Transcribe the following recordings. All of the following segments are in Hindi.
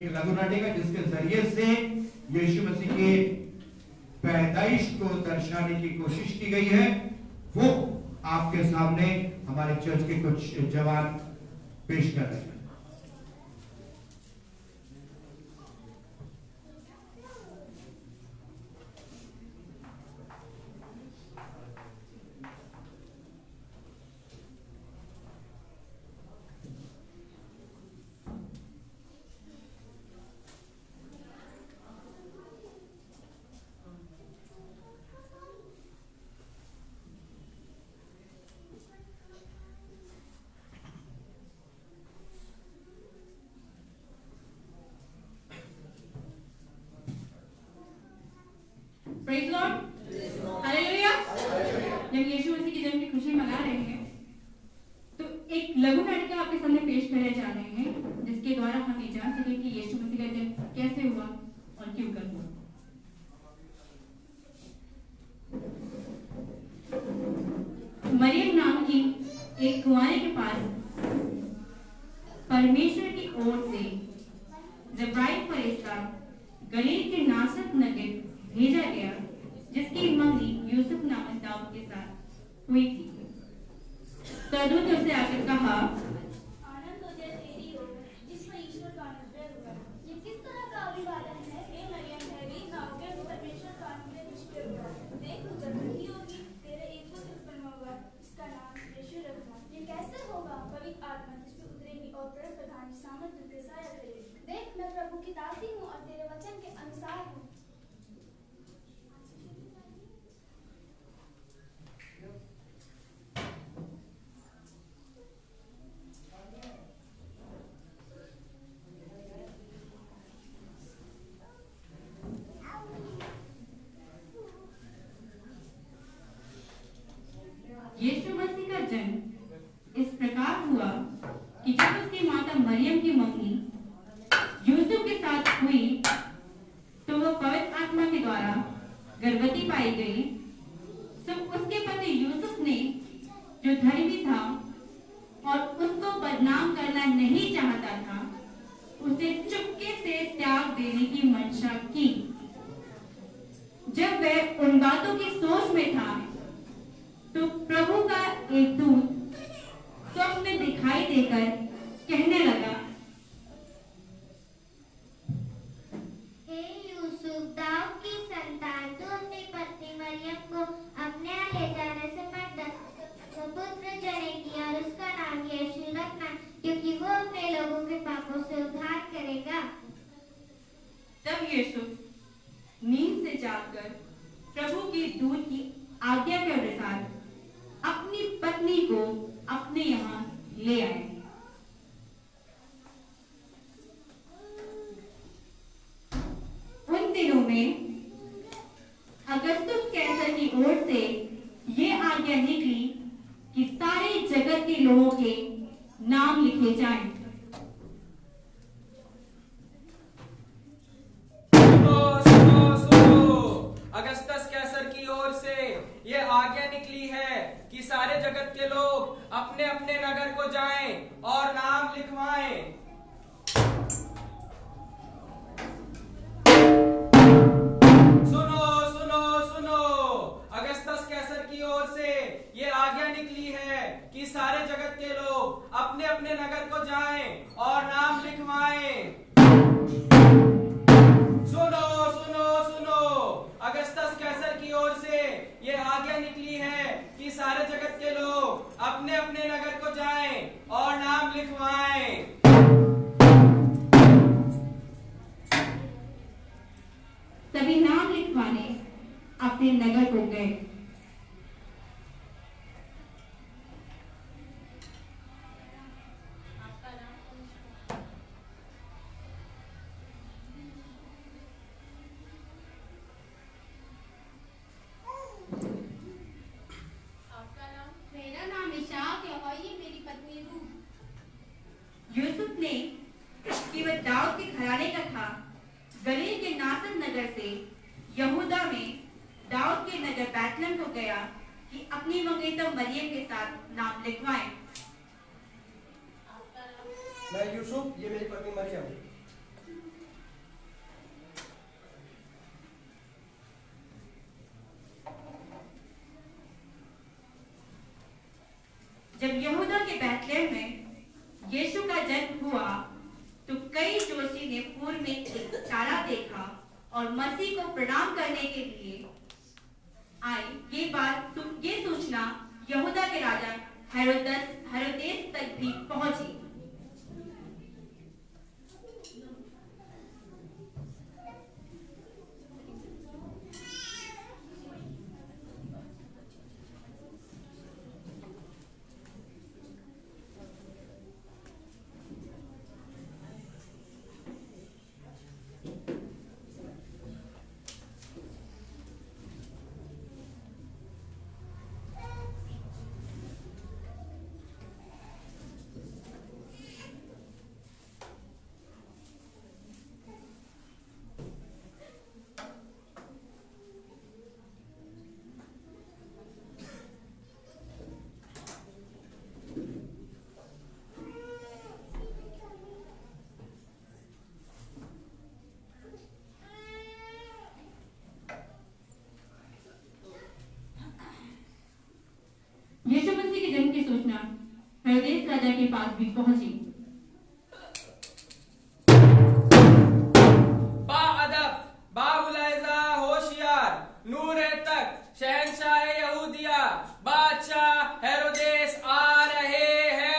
लघु नाटिका जिसके जरिए से यीशु मसीह के पैदाइश को दर्शाने की कोशिश की गई है, वो आपके सामने हमारे चर्च के कुछ जवान पेश कर रहे हैं। Praise Lord, hallelujah. जब यीशु मसीह के जन्म की खुशी मना रहे हैं, तो एक लघु नाटिका आपके सामने पेश करे जा रहे हैं, जिसके द्वारा हम ये जान सके कि यीशु मसीह का जन्म कैसे हुआ और क्यों कर हुआ। मरियम नाम की एक कुंवारे के पास परमेश्वर की ओर से जब्राइल फरिश्ता गलील के नासरत नगर भेजा गया, जिसकी मंगनी यूसुफ नामक दाऊद के साथ हुई थी। तदूत उससे आकर कहा, आनंद हो जाए तेरी हो, जिसमें ईश्वर का अनुग्रह हुआ। ये किस तरह का अभिवादन है? हे मरियम, भयभीत ना होकर तू परमेश्वर का अनुग्रह तुझ पे हुआ। देख तू गर्भवती होगी, तेरे एक पुत्र उत्पन्न होगा, इसका नाम यीशु रखना। ये कैसे होगा? पवित्र आत्मा तुझ पे उतरेगी और परम प्रधान की सामर्थ तुझ पे साया करेगी। देख मैं प्रभु की दासी हूँ और तेरे वचन के अनुसार हूँ। यीशु मसीह का जन्म इस प्रकार हुआ कि जब उसकी माता मरियम की मंगनी यूसुफ के साथ हुई, तो वह पवित्र आत्मा के द्वारा गर्भवती पाई गई। सब उसके पति यूसुफ ने, जो धर्मी था और उसको बदनाम करना नहीं चाहता था, उसे चुपके से त्याग देने की मंशा की। जब वह उन बातों की सोच में था, तो प्रभु का एक दूत स्वप्न में दिखाई देकर कहने लगा, हे यूसुफ, दाऊद की संतान, तू अपनी पत्नी मरियम को अपने यहाँ ले जाने से मत डर। वो पुत्र जनेगी और उसका नाम यीशु रखना, क्योंकि वो अपने लोगों के पापों से उद्धार करेगा। तब यूसुफ नींद से जागकर प्रभु की दूत की आज्ञा के अनुसार अपनी पत्नी को अपने यहाँ ले आए। उन दिनों में अगस्तुस कैसर की ओर से ये आज्ञा निकली कि सारे जगत के लोगों के नाम लिखे जाएं। अगस्तस कैसर की ओर से ये आज्ञा निकली है कि सारे जगत के लोग अपने अपने नगर को जाएं और नाम लिखवाएं। सुनो सुनो सुनो, अगस्तस कैसर की ओर से ये आज्ञा निकली है कि सारे जगत के लोग अपने अपने नगर को जाएं और नाम लिखवाएं। सुनो सुनो सुनो, अगस्तस कैसर की ओर से ये आज्ञा निकली है कि सारे जगत के लोग अपने अपने नगर को जाएं और नाम लिखवाएं। सभी नाम लिखवाने अपने नगर को गए। मेरा नाम इशाक है और ये मेरी पत्नी रूह। यूसुफ ने, कि वह दाऊद के घराने का था, गलील के नासरत नगर से यहूदा में दाऊद के नगर बैतलहम को गया कि अपनी मंगेतर मरियम के साथ नाम लिखवाएं। मैं यूसुफ, ये मेरी पत्नी मरियम। जब यहूदा के बैतलहम में यीशु का जन्म हुआ तो कई जोशी ने पूर्व में एक तारा देखा और मसीह को प्रणाम करने के लिए आए। ये सूचना यहूदा के राजा हेरोदेस तक भी पहुंची। यीशु मसीह के जन्म की सूचना हेरोदेस राजा के पास भी पहुंची। बाअदब, बाउलाइजा, होशियार, नूर तक, शहंशाह यहूदिया, बादशाह हेरोदेस आ रहे हैं।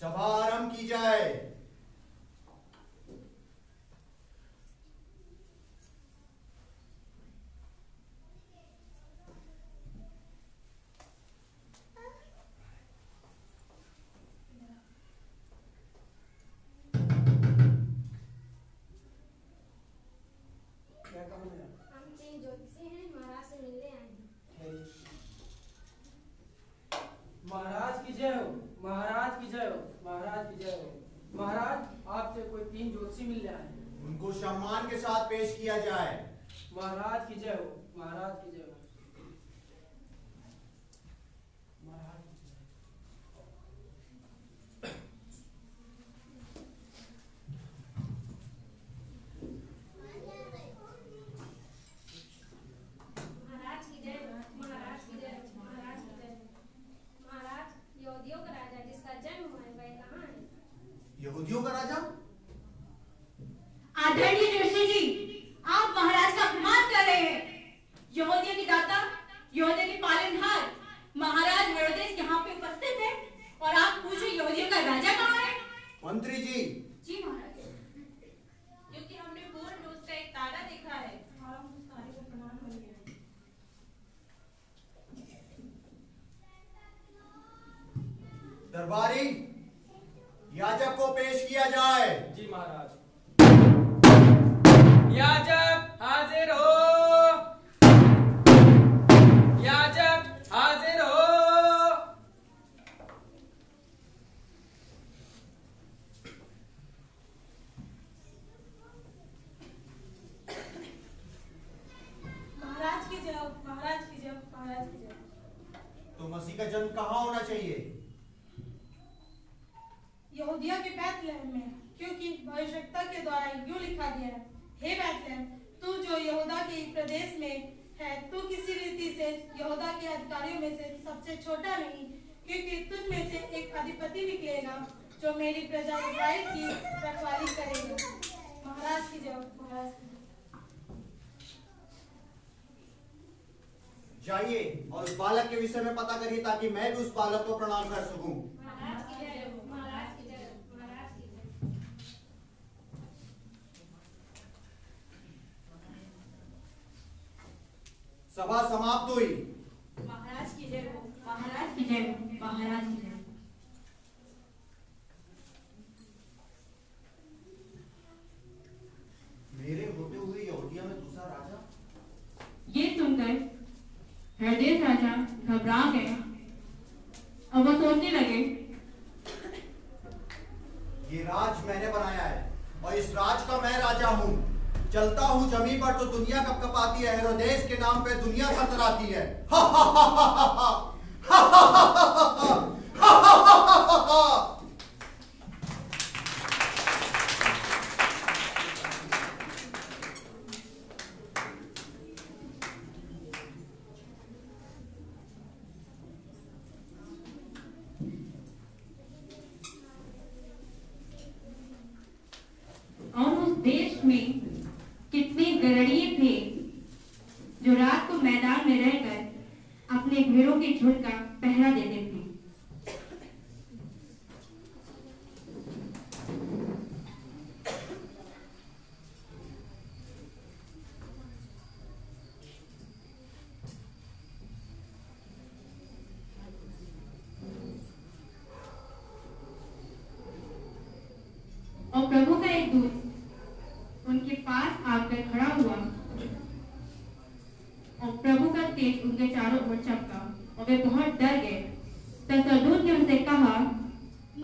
सभा आरंभ की जाए। हम तीन ज्योतिषी हैं, महाराज से मिलने आए हैं। महाराज की जय हो, महाराज की जय हो, महाराज की जय हो। महाराज, आपसे कोई तीन ज्योतिषी मिल रहे हैं। उनको सम्मान के साथ पेश किया जाए। महाराज की जय हो, महाराज की जय हो। महाराज की जय हो। महाराज की जय हो, महाराज की जय हो, महाराज की जय हो। महाराज, यहूदियों का राजा जिसका जन्म हुआ है वह कहाँ है? यहूदियों का राजा? आदरणीय जोशी जी, आप महाराज का अपमान कर रहे हैं। यहूदियों की दाता, यहूदियों की पालनहार महाराज हेरोदेस यहाँ पे उपस्थित है और आप पूछो यहूदियों का राजा कहाँ है? मंत्री जी, जी महाराज, क्योंकि हमने पूर्ण रोज का एक तारा देखा है और हम उस तारे को प्रणाम करेंगे। दरबारी, याजक को पेश किया जाए। जी महाराज। याजक हाजिर हो, याजक हाजिर हो। महाराज की जय हो, महाराज की जय हो, महाराज की जय हो। तो मसीह का जन्म कहाँ होना चाहिए? यहूदिया के बैतलहम में, क्योंकि भविष्यवक्ता के द्वारा यूं लिखा गया है, हे बैतलहम, तू जो यहूदा के प्रदेश में है, तू किसी रीति से यहूदा के अधिकारियों में से सबसे छोटा नहीं, क्योंकि तुझ में से एक अधिपति निकलेगा जो मेरी प्रजा इस्राएल की रखवाली करेगा। महाराज की जय हो, महाराज की जय हो। जाइए और उस बालक के विषय में पता करिए ताकि मैं भी उस बालक को प्रणाम कर सकूं। महाराज की जय हो, महाराज की जय हो, महाराज की जय हो। सभा समाप्त हुई। महाराज की जय हो, महाराज की जय हो, महाराज की जय हो। मेरे राजा घबरा गए और वो सोचने लगे, ये राज मैंने बनाया है और इस राज का मैं राजा हूँ। चलता हूँ जमीन पर तो दुनिया कपकपाती है, हेरोदेस के नाम पे दुनिया थरथराती है। हा हा हा हा हा हा हा हा हा हा हा हा। और उस देश में कितने गरड़िए थे जो रात को मैदान में रहकर अपने भेड़ों के झुंड का पहरा देते थे। और प्रभु का एक दूत उनके पास आकर खड़ा हुआ और प्रभु का तेज उनके चारों ओर चमका और वे बहुत डर गए। तब स्वर्गदूत ने उनसे कहा,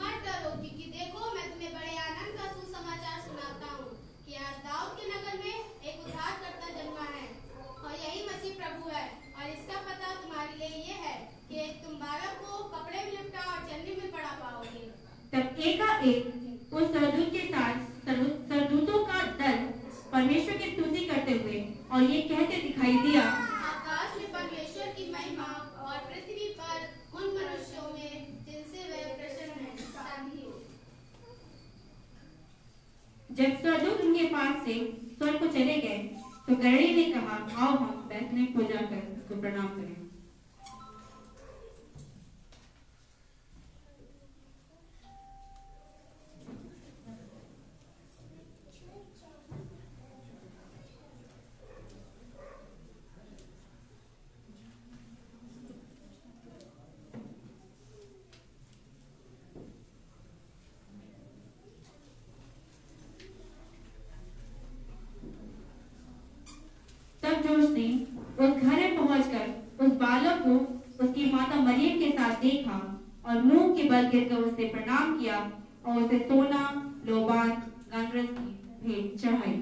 मत डरो, क्योंकि देखो मैं तुम्हें बड़े आनंद का सुसमाचार सुनाता हूँ कि आज दाऊद के नगर में एक उद्धारकर्ता जन्मा है और यही मसीह प्रभु है। और इसका पता तुम्हारे लिए ये है कि तुम बालक को कपड़े में लिपटा और चन्नी में पड़ा पाओगे। तब एकाएक उस स्वर्गदूत के साथ स्वर्गदूतों का दल परमेश्वर की स्तुति करते हुए और ये कहते दिखाई दिया, आकाश में परमेश्वर की महिमा और पृथ्वी पर उन मनुष्यों में जिनसे वह प्रसन्न है शांति हो। जब स्वर्गदूत उनके पास से स्वर्ग को चले गए तो गरड़ी ने कहा, आओ हम बैतलहम को जाकर उसको प्रणाम करें। तब जोश ने उस घर में पहुंचकर उस बालक को उसकी माता मरियम के साथ देखा और मुंह के बल गिरकर उसे प्रणाम किया और उसे सोना, लोबान, गंधरस की भेंट चढ़ाई।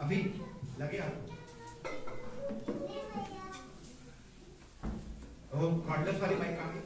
अभी लगे आप कॉर्डलेस वाली माइक कहाँ गई?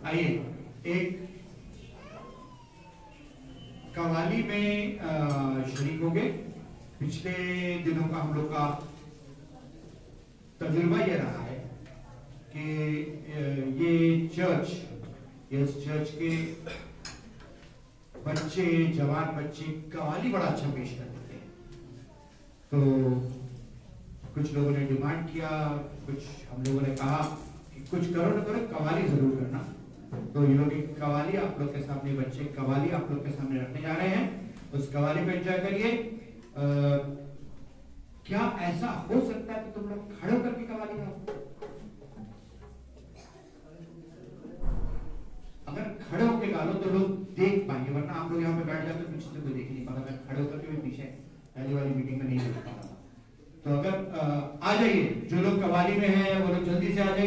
आइए एक कव्वाली में शरीक हो गए। पिछले दिनों का हम लोग का तजुर्बा ये रहा है कि ये चर्च के बच्चे, जवान बच्चे कव्वाली बड़ा अच्छा पेश करते थे। तो कुछ लोगों ने डिमांड किया, कुछ हम लोगों ने कहा कि कुछ करो न करो कव्वाली जरूर करना। तो ये लोग एक कव्वाली आप लोग के सामने, बच्चे कव्वाली आप लोग के सामने रखने जा रहे हैं। उस कव्वाली पे एंजॉय करिए। क्या ऐसा हो सकता है कि तुम लोग खड़े होकर के कव्वाली गाओ? अगर खड़े होकर गा लो तो लोग देख पाएंगे, वरना आप लोग यहाँ पे बैठ जाते पीछे से कोई देख नहीं पाता। मैं खड़े होकर के भी पीछे पहली वाली मीटिंग में नहीं देख पा रहा था। तो अगर आ जाइए, जो लोग कव्वाली में हैं वो लोग जल्दी से आ जाइए।